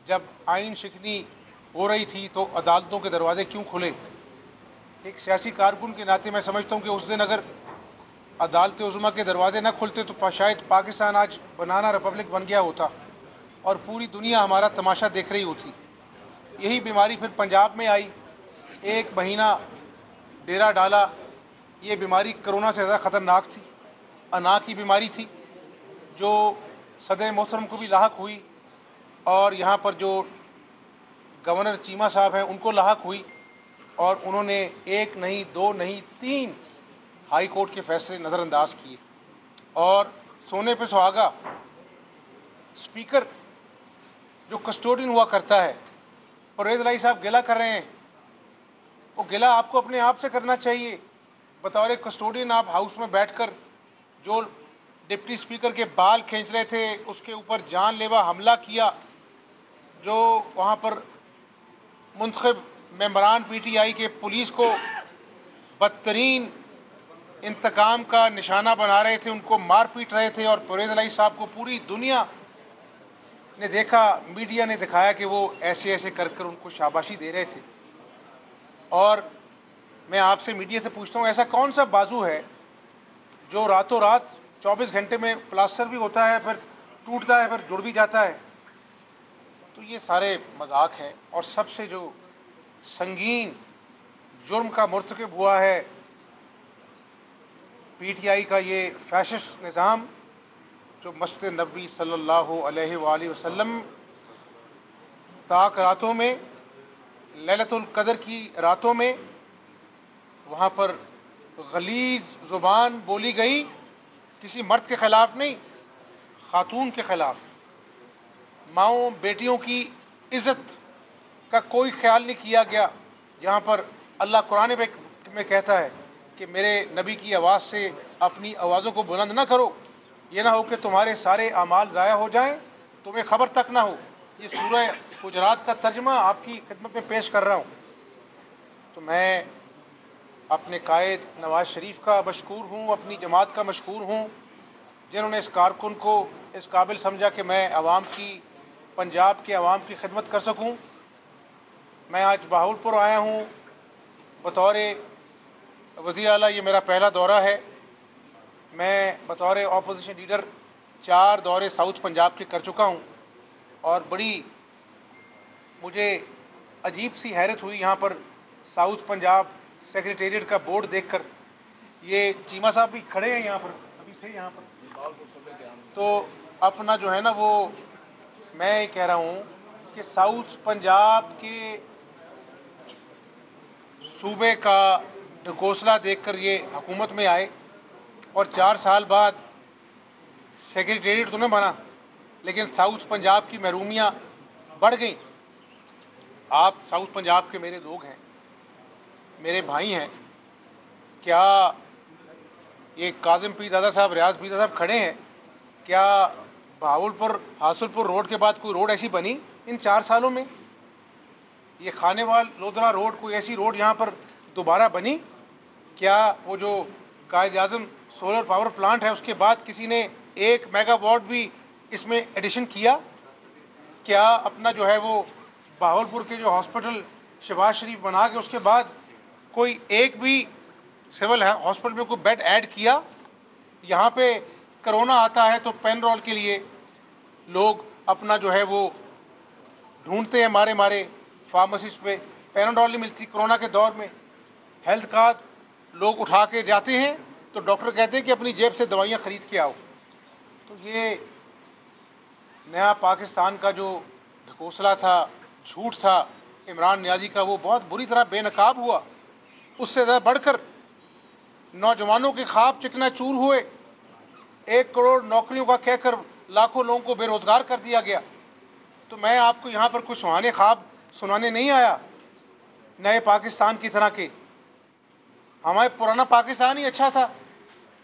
जब आइन शिकनी हो रही थी तो अदालतों के दरवाजे क्यों खुले? एक सियासी कारकुन के नाते मैं समझता हूँ कि उस दिन अगर अदालत उज़्मा के दरवाजे न खुलते तो शायद पाकिस्तान आज बनाना रिपब्लिक बन गया होता और पूरी दुनिया हमारा तमाशा देख रही होती। यही बीमारी फिर पंजाब में आई, एक महीना डेरा डाला। ये बीमारी कोरोना से ज़्यादा ख़तरनाक थी, अना की बीमारी थी जो सदर मोहतरम को भी लाहक हुई और यहाँ पर जो गवर्नर चीमा साहब हैं उनको लाहक हुई और उन्होंने एक नहीं, दो नहीं, 3 हाई कोर्ट के फैसले नज़रअंदाज किए। और सोने पे सुहागा, स्पीकर जो कस्टोडियन हुआ करता है, परवेज़ इलाही साहब गिला कर रहे हैं, वो गिला आपको अपने आप से करना चाहिए। बतौर कस्टोडियन आप हाउस में बैठकर जो डिप्टी स्पीकर के बाल खींच रहे थे उसके ऊपर जानलेवा हमला किया, जो वहाँ पर मुंतखब मेंबरान पीटीआई के पुलिस को बदतरीन इंतकाम का निशाना बना रहे थे, उनको मार पीट रहे थे और परवेज़ इलाही साहब को पूरी दुनिया ने देखा, मीडिया ने दिखाया कि वो ऐसे ऐसे कर कर उनको शाबाशी दे रहे थे। और मैं आपसे मीडिया से पूछता हूँ, ऐसा कौन सा बाजू है जो रातों रात 24 घंटे में प्लास्टर भी होता है, फिर टूटता है, फिर जुड़ भी जाता है? तो ये सारे मजाक हैं। और सबसे जो संगीन जुर्म का मुर्तकिब हुआ है पीटीआई का ये फैशिस्ट निज़ाम, जो मस्जिद नबी सल्लल्लाहु अलैहि वसल्लम ताक रातों में, लैलतुल कदर की रातों में वहाँ पर गलीज़ ज़ुबान बोली गई, किसी मर्द के ख़िलाफ़ नहीं, ख़ातून के ख़िलाफ़। माँओं बेटियों की इज़्ज़त का कोई ख्याल नहीं किया गया। जहाँ पर अल्लाह कुरान में कहता है कि मेरे नबी की आवाज़ से अपनी आवाज़ों को बुलंद ना करो, ये ना हो कि तुम्हारे सारे अमाल ज़ाया हो जाएं, तुम्हें ख़बर तक ना हो। ये सूरह हुजरात का तर्जुमा आपकी खिदमत में पेश कर रहा हूँ। तो मैं अपने कायद नवाज़ शरीफ का मशकूर हूँ, अपनी जमात का मशकूर हूँ, जिन्होंने इस कारकुन को इस काबिल समझा कि मैं आवाम की, पंजाब के आवाम की खिदमत कर सकूँ। मैं आज बहावलपुर आया हूँ बतौर वज़ीर आला, ये मेरा पहला दौरा है। मैं बतौर अपोजिशन लीडर 4 दौरे साउथ पंजाब के कर चुका हूँ और बड़ी मुझे अजीब सी हैरत हुई यहाँ पर साउथ पंजाब सेक्रेटेरिएट का बोर्ड देखकर। ये चीमा साहब भी खड़े हैं यहाँ पर, अभी थे यहाँ पर। तो अपना जो है ना, वो मैं कह रहा हूँ कि साउथ पंजाब के सूबे का ढकोसला देखकर ये हुकूमत में आए और 4 साल बाद सेक्रेटेरिएट तो नहीं बना, लेकिन साउथ पंजाब की महरूमियाँ बढ़ गई। आप साउथ पंजाब के मेरे लोग हैं, मेरे भाई हैं। क्या ये काजिम पीर दादा साहब, रियाज पीर दादा साहब खड़े हैं, क्या बहावलपुर हासुलपुर रोड के बाद कोई रोड ऐसी बनी इन 4 सालों में? ये खानेवाल लोधरा रोड, कोई ऐसी रोड यहाँ पर दोबारा बनी? क्या वो जो कायद आज़म सोलर पावर प्लांट है उसके बाद किसी ने 1 मेगावाट भी इसमें एडिशन किया? क्या अपना जो है वो बहावलपुर के जो हॉस्पिटल शहबाज शरीफ बना के उसके बाद कोई एक भी सिविल हॉस्पिटल में कोई बेड ऐड किया? यहाँ पे कोरोना आता है तो पेनरोल के लिए लोग अपना जो है वो ढूंढते हैं, मारे मारे फार्मासिस्ट पे पेनाडोल नहीं मिलती कोरोना के दौर में। हेल्थ कार्ड लोग उठा के जाते हैं तो डॉक्टर कहते हैं कि अपनी जेब से दवाइयाँ ख़रीद के आओ। तो ये नया पाकिस्तान का जो ढकोसला था, झूठ था इमरान नियाज़ी का, वो बहुत बुरी तरह बेनकाब हुआ। उससे ज़्यादा बढ़कर नौजवानों के ख्वाब चिकनाचूर हुए। 1 करोड़ नौकरियों का कहकर लाखों लोगों को बेरोज़गार कर दिया गया। तो मैं आपको यहाँ पर कुछ सुहाने ख्वाब सुनाने नहीं आया नए पाकिस्तान की तरह के। हमारे पुराना पाकिस्तान ही अच्छा था,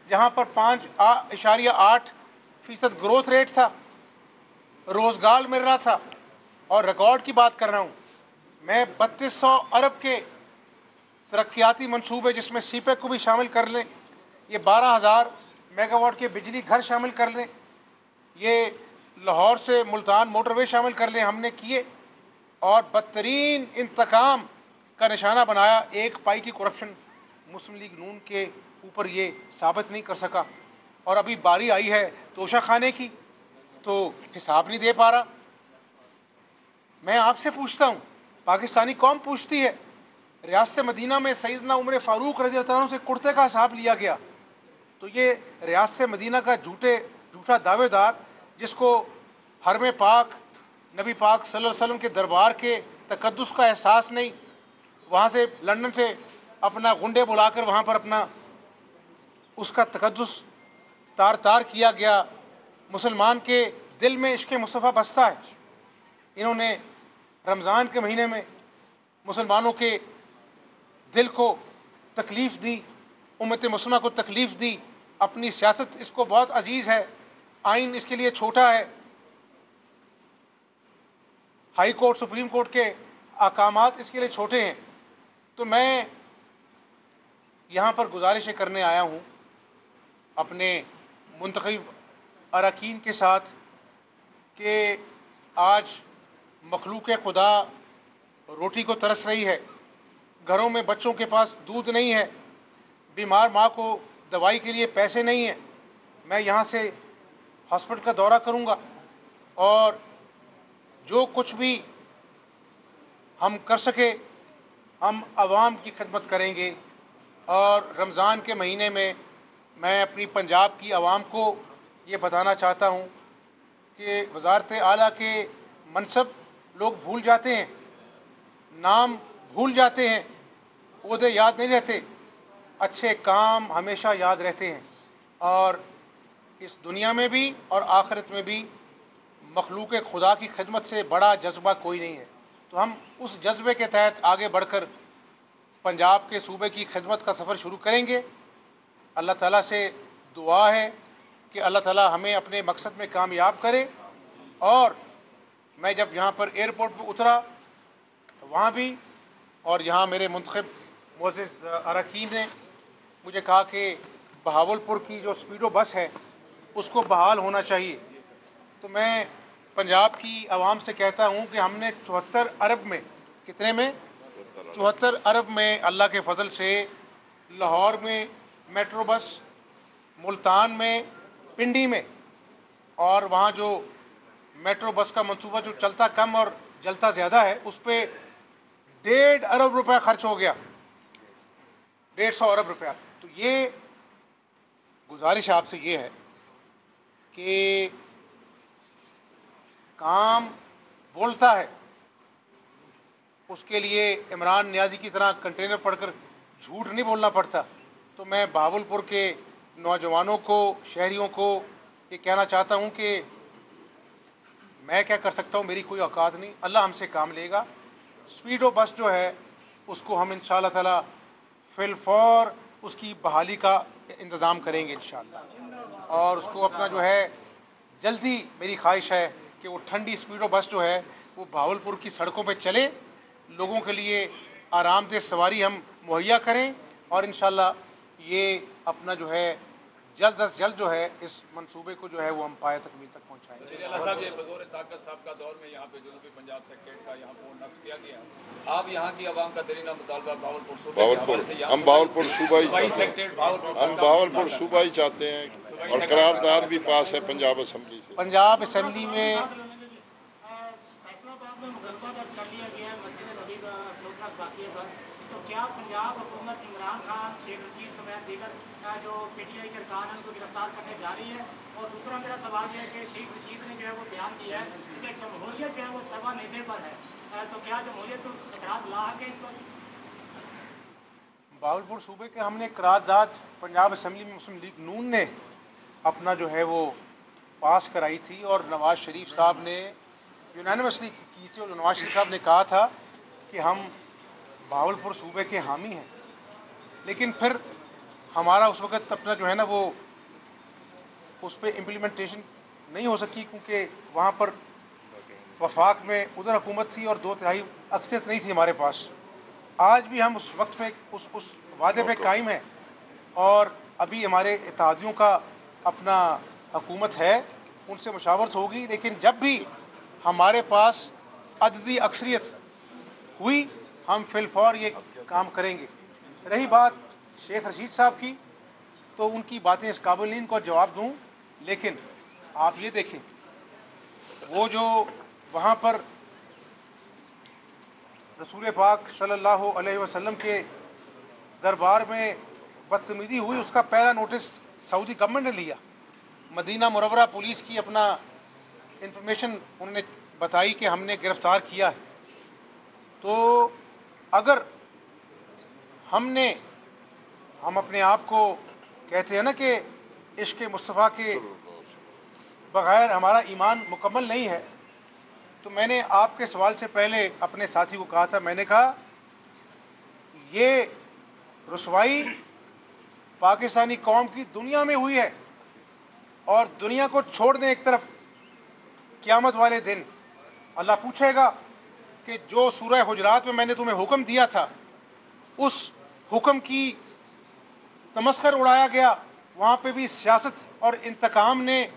जहाँ पर 5.8% ग्रोथ रेट था, रोज़गार मिल रहा था। और रिकॉर्ड की बात कर रहा हूँ मैं, 3200 अरब के तरक्याती मंसूबे, जिसमें सीपेक को भी शामिल कर लें, ये 12,000 मेगावाट के बिजली घर शामिल कर लें, ये लाहौर से मुल्तान मोटरवे शामिल कर लें, हमने किए और बदतरीन इंतकाम का निशाना बनाया। एक पाई की करप्शन मुस्लिम लीग नून के ऊपर ये साबित नहीं कर सका, और अभी बारी आई है तोशा खाने की तो हिसाब नहीं दे पा रहा। मैं आपसे पूछता हूँ, पाकिस्तानी कौम पूछती है, रियासत मदीना में सैयदना उमर फ़ारूक रज़ी अल्लाह अन्हु से कुर्ते का हिसाब लिया गया, तो ये रियासत मदीना का झूठा दावेदार, जिसको हरम पाक नबी पाक सल्लल्लाहु अलैहि वसल्लम के दरबार के तकद्दुस का एहसास नहीं, वहाँ से लंदन से अपना गुंडे बुलाकर वहाँ पर अपना उसका तकद्दुस तार तार किया गया। मुसलमान के दिल में इश्क़ मुस्तफ़ा बसता है। इन्होंने रमज़ान के महीने में मुसलमानों के दिल को तकलीफ़ दी, उम्मत मुस्लिमा को तकलीफ़ दी। अपनी सियासत इसको बहुत अजीज़ है, आइन इसके लिए छोटा है, हाई कोर्ट सुप्रीम कोर्ट के अहकामात इसके लिए छोटे हैं। तो मैं यहाँ पर गुजारिश करने आया हूँ अपने मुंतखब अरकान के साथ कि आज मखलूक खुदा रोटी को तरस रही है, घरों में बच्चों के पास दूध नहीं है, बीमार माँ को दवाई के लिए पैसे नहीं हैं। मैं यहाँ से हॉस्पिटल का दौरा करूँगा और जो कुछ भी हम कर सके हम आवाम की खिदमत करेंगे। और रमज़ान के महीने में मैं अपनी पंजाब की आवाम को ये बताना चाहता हूँ कि वज़ारत आला के मनसब लोग भूल जाते हैं, नाम भूल जाते हैं, ओहदे याद नहीं रहते, अच्छे काम हमेशा याद रहते हैं। और इस दुनिया में भी और आखिरत में भी मखलूक खुदा की खिदमत से बड़ा जज्बा कोई नहीं है। तो हम उस जज्बे के तहत आगे बढ़कर पंजाब के सूबे की खिदमत का सफ़र शुरू करेंगे। अल्लाह ताला से दुआ है कि अल्लाह ताला हमें अपने मकसद में कामयाब करे। और मैं जब यहाँ पर एयरपोर्ट पर उतरा तो वहाँ भी और यहाँ मेरे मुंतखब मोअज़्ज़िज़ अरकान ने मुझे कहा कि बहावलपुर की जो स्पीडो बस है उसको बहाल होना चाहिए। तो मैं पंजाब की आवाम से कहता हूँ कि हमने 74 अरब में, कितने में, 74 अरब में अल्लाह के फ़ज़ल से लाहौर में मेट्रो बस, मुल्तान में, पिंडी में, और वहाँ जो मेट्रो बस का मंसूबा जो चलता कम और जलता ज़्यादा है उस पर 1.5 अरब रुपया खर्च हो गया, 150 अरब रुपया। तो ये गुजारिश आपसे ये है कि काम बोलता है, उसके लिए इमरान नियाज़ी की तरह कंटेनर पढ़कर झूठ नहीं बोलना पड़ता। तो मैं बहावलपुर के नौजवानों को, शहरियों को ये कहना चाहता हूँ कि मैं क्या कर सकता हूँ, मेरी कोई औकात नहीं, अल्लाह हमसे काम लेगा। स्पीडो बस जो है उसको हम इंशाअल्लाह ताला फिलफौर उसकी बहाली का इंतज़ाम करेंगे इंशाअल्लाह। और उसको अपना जो है जल्दी, मेरी ख्वाहिश है कि वो ठंडी स्पीडो बस जो है वो बहावलपुर की सड़कों पे चले, लोगों के लिए आरामदेह सवारी हम मुहैया करें और इंशाअल्लाह ये अपना जो है जल्द अज जल्द जो है इस मंसूबे को जो है वो हम पाए तकमील तक पहुँचाएंगे। साहब, ये बज़ौर ताकत साहब का दौर में यहाँ पे जनूबी पंजाब सेक्रेटरी का यहाँ बोर्ड नस्ब किया गया। आप यहाँ की आवाम का दरीना मुतालबा बावलपुर सूबा ही चाहते हैं, हम बावलपुर सूबा ही चाहते हैं और करारदाद भी पास है पंजाब असम्बली से। पंजाब असम्बली में तो क्या पंजाब हुकूमत इमरान खान, शेख रशीद समेत दीगर जो PTI के अरकान हैं उनको गिरफ्तार करने जा रही है? और दूसरा मेरा सवाल यह है कि शेख रशीद ने जो है वो बयान दिया है कि जमहूरियत जो है वो सवा नेज़े पर है, तो क्या जमहूरियत को करार ला है इस पर? बावलपुर सूबे के हमने करारदाद पंजाब असम्बली में मुस्लिम लीग नून ने अपना जो है वो पास कराई थी और नवाज़ शरीफ साहब ने यूनानिमसली की थी। और नवाज़ शरीफ साहब ने कहा था कि हम बावलपुर सूबे के हामी हैं, लेकिन फिर हमारा उस वक़्त अपना जो है ना वो उस पर इम्प्लीमेंटेशन नहीं हो सकी, क्योंकि वहाँ पर वफाक में उधर हुकूमत थी और 2/3 अक्सरियत नहीं थी हमारे पास। आज भी हम उस वक्त पे उस वादे पे कायम हैं और अभी हमारे इत्तेहादियों का अपना हुकूमत है उनसे मुशावरत होगी, लेकिन जब भी हमारे पास अददी अक्सरियत हुई हम फिलफौर ये काम करेंगे। रही बात शेख रशीद साहब की, तो उनकी बातें इस काबिल नहीं इनको जवाब दूं, लेकिन आप ये देखें वो जो वहाँ पर रसूल पाक सल्लल्लाहु अलैहि वसल्लम के दरबार में बदतमीजी हुई, उसका पहला नोटिस सऊदी गवर्नमेंट ने लिया। मदीना मुनव्वरा पुलिस की अपना इंफॉर्मेशन उन्होंने बताई कि हमने गिरफ्तार किया है। तो अगर हम अपने आप को कहते हैं ना कि इश्क मुस्तफ़ा के बग़ैर हमारा ईमान मुकम्मल नहीं है, तो मैंने आपके सवाल से पहले अपने साथी को कहा था, मैंने कहा ये रुसवाई पाकिस्तानी कौम की दुनिया में हुई है, और दुनिया को छोड़ दें एक तरफ, क़यामत वाले दिन अल्लाह पूछेगा कि जो सूरह हुजरात में मैंने तुम्हें हुक्म दिया था उस हुक्म की तमस्खर उड़ाया गया, वहाँ पे भी सियासत और इंतकाम ने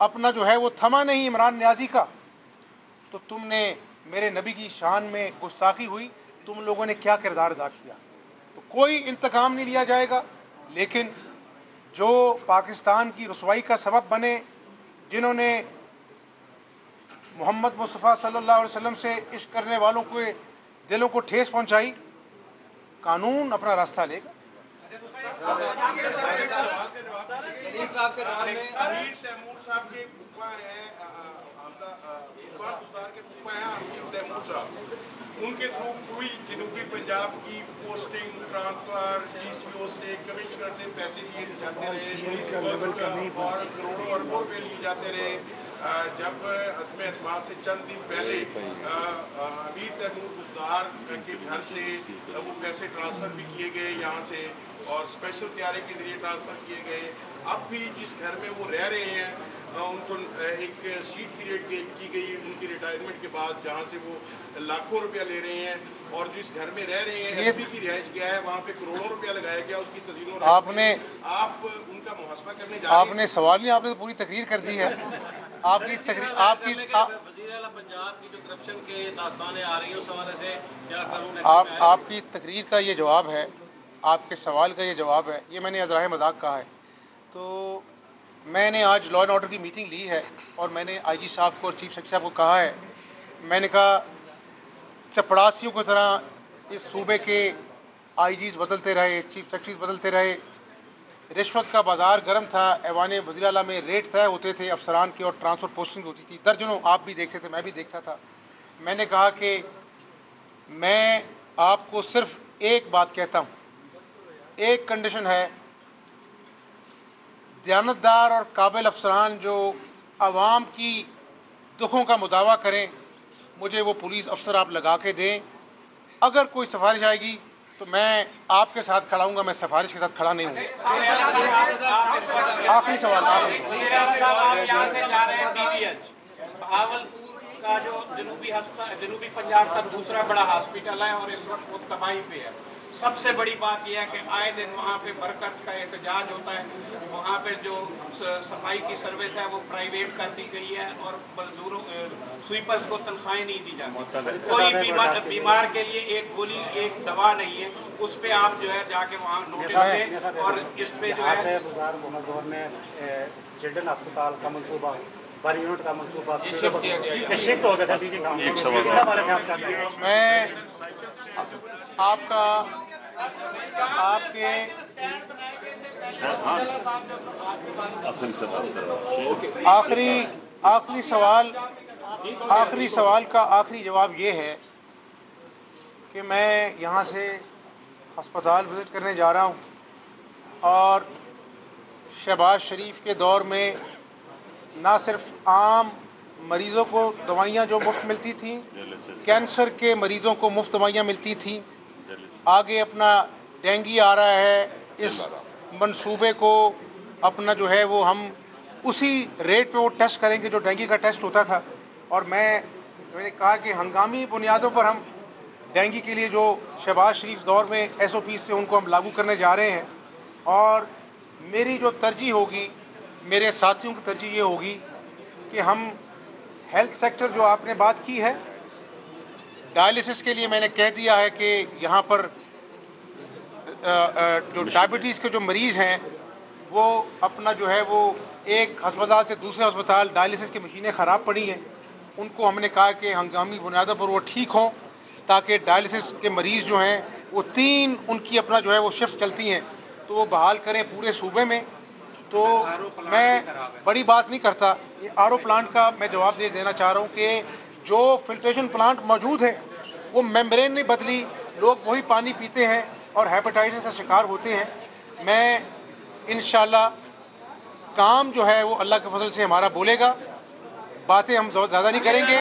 अपना जो है वो थमा नहीं इमरान न्याजी का, तो तुमने मेरे नबी की शान में गुस्ताखी हुई, तुम लोगों ने क्या किरदार अदा किया। तो कोई इंतकाम नहीं लिया जाएगा, लेकिन जो पाकिस्तान की रुसवाई का सबब बने, जिन्होंने मोहम्मद मुस्तफ़ा सल्लल्लाहु अलैहि वसल्लम से इश्क करने वालों के दिलों को ठेस पहुंचाई, कानून अपना रास्ता लेगा। उनके थ्रू पूरी जनूबी पंजाब की पोस्टिंग ट्रांसफर डीसीओ से कमिश्नर से पैसे लिए जाते रहे और करोड़ों अरबों रुपये लिए जाते रहे। जब अज़्म एतमाद से चंद दिन पहले अमीर तैमूर बुज़दार के घर से वो पैसे ट्रांसफ़र भी किए गए यहाँ से, और स्पेशल तैयारी के जरिए ट्रांसफ़र किए गए। अब भी जिस घर में वो रह रहे हैं उनको एक सीट क्रिएट की गई उनकी रिटायरमेंट के बाद, जहाँ से वो लाखों रुपया ले रहे हैं, और जिस घर में रह रहे हैं एसपी की रिहाइश गया है, वहाँ पे करोड़ों रुपया लगाया गया उसकी तज़ीन। आप उनका मुहासबा करने जा रहे हैं। आपने सवाल नहीं, आपने तो पूरी तकरीर कर दी है। आपकी तकरीर पंजाब की जो करप्शन के दास्तानें आ रही हैं उस हवाले से क्या कानून आपकी तकरीर का ये जवाब है, आपके सवाल का ये जवाब है। ये मैंने अज़राए मजाक कहा है। तो मैंने आज लॉ एंड ऑर्डर की मीटिंग ली है और मैंने आईजी साहब को और चीफ सेक्रेटरी साहब को कहा है, मैंने कहा चपड़ासियों की तरह इस सूबे के आईजीज़ बदलते रहे, चीफ सेक्रेटरीज बदलते रहे, रिश्वत का बाज़ार गर्म था, ऐवान वज़ीर आला में रेट तय होते थे अफसरान की और ट्रांसफ़र पोस्टिंग होती थी, दर्जनों आप भी देखते थे, मैं भी देखता था। मैंने कहा कि मैं आपको सिर्फ एक बात कहता हूँ, एक कंडीशन है, दयानतदार और काबिल अफसरान जो आवाम की दुखों का मुदावा करें, मुझे वो पुलिस अफसर आप लगा के दें। अगर कोई सिफारिश आएगी तो मैं आपके साथ खड़ा हूँगा, मैं सिफारिश के साथ खड़ा नहीं हूँ। आखिरी सवाल, भावलपुर का जो जनूबी पंजाब का दूसरा बड़ा हॉस्पिटल है और इस वक्त वो तबाही पे है। सबसे बड़ी बात यह है कि आए दिन वहाँ पे वर्कर्स का एहतजाज होता है, वहाँ पे जो सफाई की सर्विस है वो प्राइवेट कर दी गई है और मजदूरों स्वीपर्स को तनख्वाहें नहीं दी जाती। कोई बीमार के लिए एक गोली एक दवा नहीं है, उस पे आप जो है जाके वहाँ नोटिस दें। और इस पे जो है चिल्ड्रन अस्पताल का मनसूबा बड़ी यूनिट का मनसूबा शिफ्ट हो गया था। मैं आपके आखिरी सवाल का आखिरी जवाब ये है कि मैं यहाँ से अस्पताल विज़िट करने जा रहा हूँ और शहबाज शरीफ के दौर में ना सिर्फ आम मरीज़ों को दवाइयाँ जो मुफ्त मिलती थी, कैंसर के मरीज़ों को मुफ्त दवाइयाँ मिलती थी, आगे अपना डेंगू आ रहा है, इस मंसूबे को अपना जो है वो हम उसी रेट पे वो टेस्ट करेंगे जो डेंगू का टेस्ट होता था। और मैंने कहा कि हंगामी बुनियादों पर हम डेंगू के लिए जो शहबाज शरीफ दौर में SOP से उनको हम लागू करने जा रहे हैं। और मेरी जो तरजीह होगी, मेरे साथियों की तरजीह ये होगी कि हम हेल्थ सेक्टर जो आपने बात की है, डायलिसिस के लिए मैंने कह दिया है कि यहाँ पर जो डायबिटीज़ के जो मरीज़ हैं वो अपना जो है वो एक अस्पताल से दूसरे अस्पताल डायलिसिस की मशीनें ख़राब पड़ी हैं, उनको हमने कहा कि हंगामी बुनियादों पर वो ठीक हों ताकि डायलिसिस के मरीज़ जो हैं वो 3 उनकी अपना जो है वो शिफ्ट चलती हैं तो वो बहाल करें पूरे सूबे में। तो मैं बड़ी बात नहीं करता, ये आरओ प्लांट का मैं जवाब देना चाह रहा हूँ कि जो फिल्ट्रेशन प्लांट मौजूद है वो मेम्ब्रेन नहीं बदली, लोग वही पानी पीते हैं और हेपेटाइटिस का शिकार होते हैं। मैं इंशाल्लाह काम जो है वो अल्लाह के फजल से हमारा बोलेगा, बातें हम ज़्यादा नहीं करेंगे।